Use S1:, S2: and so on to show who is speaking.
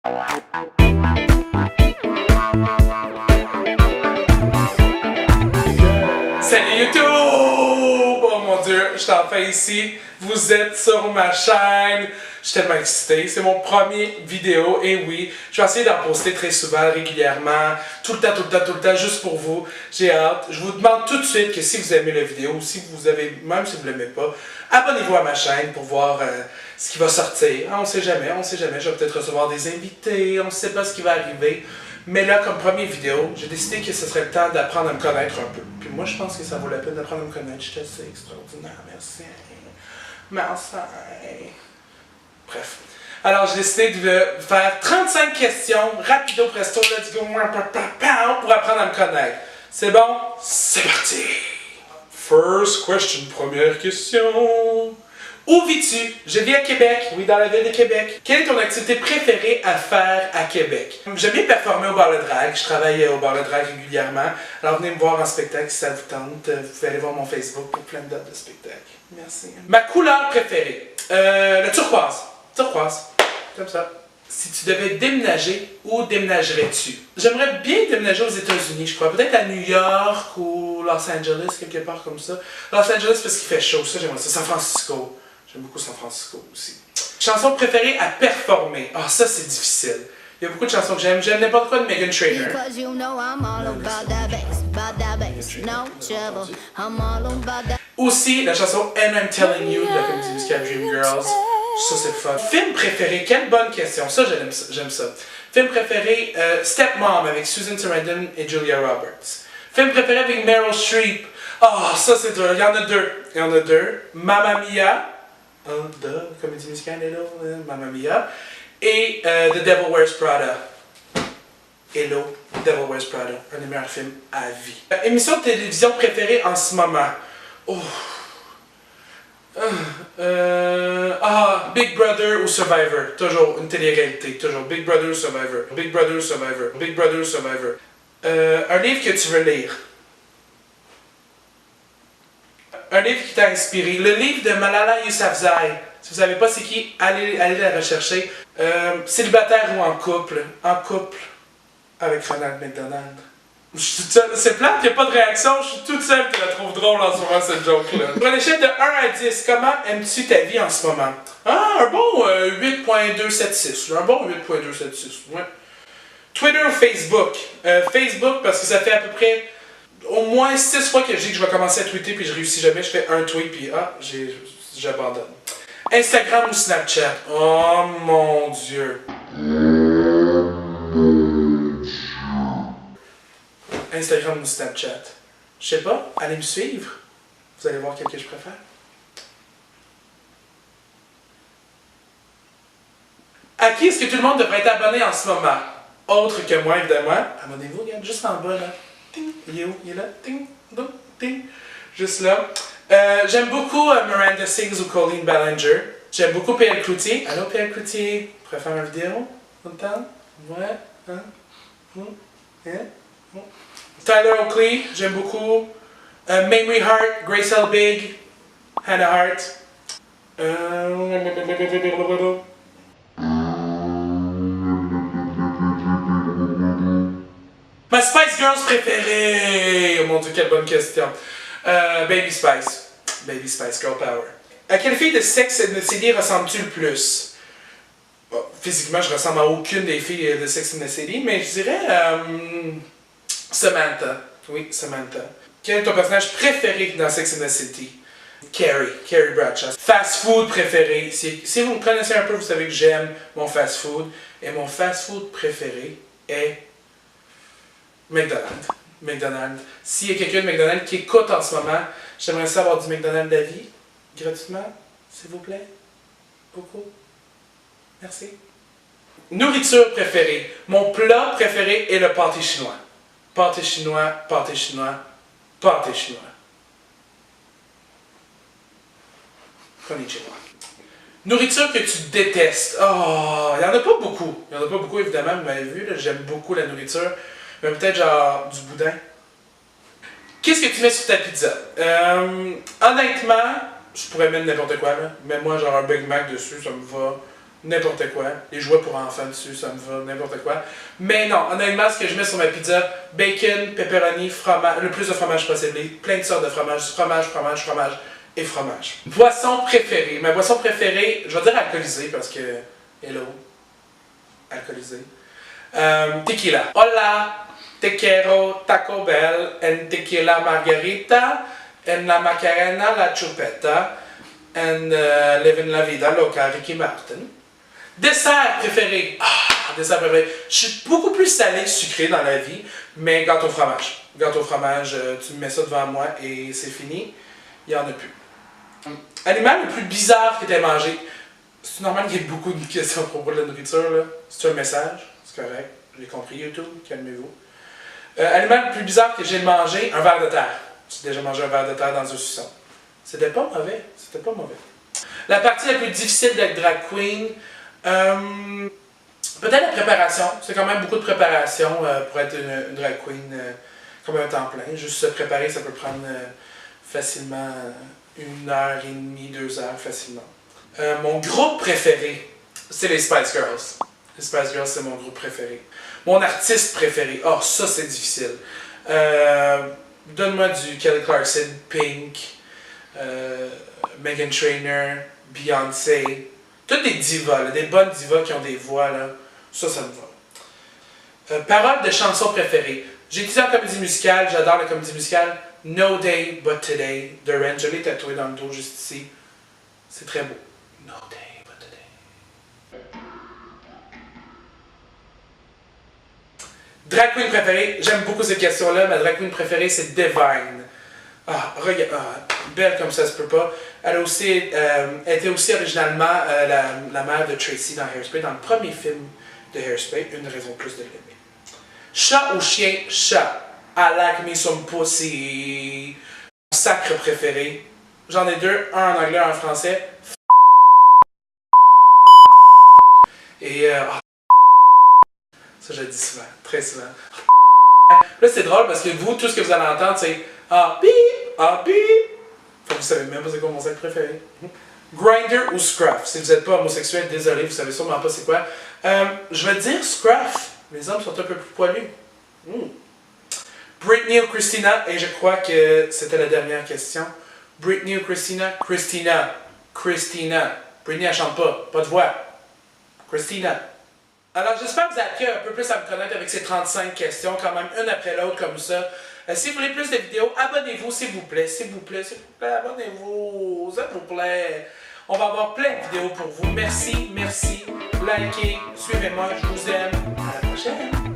S1: Salut YouTube! Oh mon Dieu, je suis enfin ici. Vous êtes sur ma chaîne. Je suis tellement excité. C'est mon premier vidéo. Et oui, je vais essayer d'en poster très souvent, régulièrement, tout le temps, juste pour vous. J'ai hâte. Je vous demande tout de suite que si vous aimez la vidéo, ou si vous avez, même si vous ne l'aimez pas, abonnez-vous à ma chaîne pour voir ce qui va sortir. On sait jamais. Je vais peut-être recevoir des invités. On ne sait pas ce qui va arriver. Mais là, comme première vidéo, j'ai décidé que ce serait le temps d'apprendre à me connaître un peu. Puis moi, je pense que ça vaut la peine d'apprendre à me connaître. Je suis assez extraordinaire, merci. Merci. Bref. Alors, j'ai décidé de faire 35 questions, rapido presto, let's go, pour apprendre à me connaître. C'est bon? C'est parti! First question, première question. Où vis-tu? Je vis à Québec, oui, dans la ville de Québec. Quelle est ton activité préférée à faire à Québec? J'aime bien performer au bar Le Drague. Je travaille au bar Le Drague régulièrement. Alors venez me voir en spectacle si ça vous tente. Vous pouvez aller voir mon Facebook pour plein de dates de spectacle. Merci. Ma couleur préférée? Le turquoise. Turquoise. Comme ça. Si tu devais déménager, où déménagerais-tu? J'aimerais bien déménager aux États-Unis, je crois. Peut-être à New York ou Los Angeles, quelque part comme ça. Los Angeles parce qu'il fait chaud, ça j'aimerais ça. San Francisco. J'aime beaucoup San Francisco aussi. Chanson préférée à performer. Ah, ça c'est difficile. Il y a beaucoup de chansons que j'aime. J'aime n'importe quoi de Meghan Trainor. Aussi la chanson And I'm Telling You de la comédie musicale Dreamgirls. Ça c'est fun. Film préféré, quelle bonne question. Ça j'aime ça. Film préféré, Stepmom avec Susan Sarandon et Julia Roberts. Film préféré avec Meryl Streep. Ah, ça c'est dur. Il y en a deux. Mamma Mia. Comédie musicale, hello, Mamma Mia. Et The Devil Wears Prada. Hello, The Devil Wears Prada. Un des meilleurs films à vie. Émission de télévision préférée en ce moment. Oh. Big Brother ou Survivor. Toujours une télé-réalité. Toujours Big Brother ou Survivor. Big Brother ou Survivor. Big Brother ou Survivor. Un livre que tu veux lire. Un livre qui t'a inspiré. Le livre de Malala Yousafzai. Si vous ne savez pas c'est qui, allez la rechercher. Célibataire ou en couple? En couple avec Ronald McDonald. C'est plate, il n'y a pas de réaction. Je suis toute seule qui la trouve drôle en ce moment, cette joke-là. Sur une échelle de 1 à 10, comment aimes-tu ta vie en ce moment? Ah, un bon 8.276. Un bon 8.276, ouais. Twitter ou Facebook? Facebook parce que ça fait à peu près au moins 6 fois que je dis que je vais commencer à tweeter puis je réussis jamais. Je fais un tweet puis j'abandonne. Instagram ou Snapchat? Oh mon Dieu. Instagram ou Snapchat? Je sais pas, allez me suivre. Vous allez voir quel que je préfère. À qui est-ce que tout le monde devrait être abonné en ce moment? Autre que moi, évidemment. Abonnez-vous, regarde, juste en bas, là. Ting, il est où? Il est là? Ting, ding, ting. Juste là. J'aime beaucoup Miranda Sings ou Colleen Ballinger. J'aime beaucoup PL Cloutier. Allô, PL Cloutier? Tu pourrais faire une vidéo? Content? Ouais? Hein? Hein? Tyler Oakley, j'aime beaucoup. Mamrie Hart, Grace L. Big, Hannah Hart. Ma Spice Girls préférée! Oh mon Dieu, quelle bonne question. Baby Spice. Baby Spice, Girl Power. À quelle fille de Sex and the City ressembles-tu le plus? Bon, physiquement, je ressemble à aucune des filles de Sex and the City, mais je dirais Samantha. Oui, Samantha. Quel est ton personnage préféré dans Sex and the City? Carrie Bradshaw. Fast food préféré. Si vous me connaissez un peu, vous savez que j'aime mon fast food. Et mon fast food préféré est McDonald's. S'il y a quelqu'un de McDonald's qui écoute en ce moment, j'aimerais savoir du McDonald's d'avis. Gratuitement, s'il vous plaît. Beaucoup. Merci. Nourriture préférée. Mon plat préféré est le pâté chinois. Pâté chinois, pâté chinois, pâté chinois. Konnichiwa. Nourriture que tu détestes. Oh, il n'y en a pas beaucoup. Il n'y en a pas beaucoup, évidemment, vous m'avez vu, j'aime beaucoup la nourriture. Mais peut-être genre du boudin. Qu'est-ce que tu mets sur ta pizza? Honnêtement, je pourrais mettre n'importe quoi, là. Mets-moi genre un Big Mac dessus, ça me va. n'importe quoi. Les jouets pour enfants dessus, ça me va, n'importe quoi. Mais non, honnêtement, ce que je mets sur ma pizza, bacon, pepperoni, fromage, le plus de fromage possible, plein de sortes de fromage, fromage et fromage. Boisson préférée. Ma boisson préférée, je vais dire alcoolisée parce que, hello, alcoolisée. Tequila. Hola, te quiero Taco Bell, en tequila margarita, en la Macarena, la chupeta, en living la vida loca, Ricky Martin. Dessert préféré. Dessert préféré. Je suis beaucoup plus salé que sucré dans la vie, mais gâteau au fromage. Gâteau au fromage, tu me mets ça devant moi et c'est fini. Il n'y en a plus. Animal le plus bizarre que tu aies mangé. C'est normal qu'il y ait beaucoup de questions à propos de la nourriture, là. C'est un message, c'est correct. J'ai compris, YouTube, calmez-vous. Animal le plus bizarre que j'ai mangé, un ver de terre. J'ai déjà mangé un ver de terre dans un suçon. C'était pas mauvais. C'était pas mauvais. La partie la plus difficile d'être drag queen, peut-être la préparation. C'est quand même beaucoup de préparation pour être une drag queen comme un temps plein. Juste se préparer, ça peut prendre facilement 1h30, 2 heures facilement. Mon groupe préféré, c'est les Spice Girls. Les Spice Girls, c'est mon groupe préféré. Mon artiste préféré, ça c'est difficile. Donne-moi du Kelly Clarkson, Pink, Meghan Trainor, Beyoncé. Toutes des divas, là, des bonnes divas qui ont des voix, là. Ça me va. Paroles de chansons préférées. J'ai étudié en comédie musicale, j'adore la comédie musicale. No Day But Today de Ren. Je l'ai tatoué dans le dos juste ici. C'est très beau. No Day But Today. Drag queen préférée. J'aime beaucoup cette question-là. Ma drag queen préférée, c'est Divine. Regarde, belle comme ça se peut pas. Elle était aussi originalement la mère de Tracy dans Hairspray, dans le premier film de Hairspray, Une raison de plus de l'aimer. Chat ou chien? Chat. I like me some pussy. Mon sacre préféré. J'en ai deux, un en anglais, un en français. Et ça je le dis souvent, très souvent. Là c'est drôle parce que vous, tout ce que vous allez entendre, c'est bip, bip. Fait que vous savez même pas c'est quoi mon sacre préféré. Grinder ou Scruff? Si vous n'êtes pas homosexuel, désolé, vous savez sûrement pas c'est quoi. Je vais dire Scruff. Les hommes sont un peu plus poilus. Britney ou Christina? Et je crois que c'était la dernière question. Britney ou Christina? Christina. Britney, elle chante pas de voix. Christina. Alors j'espère que vous avez appris un peu plus à me connaître avec ces 35 questions, quand même une après l'autre comme ça. Si vous voulez plus de vidéos, abonnez-vous s'il vous plaît, abonnez-vous, s'il vous plaît. On va avoir plein de vidéos pour vous. Merci, likez, suivez-moi, je vous aime. À la prochaine.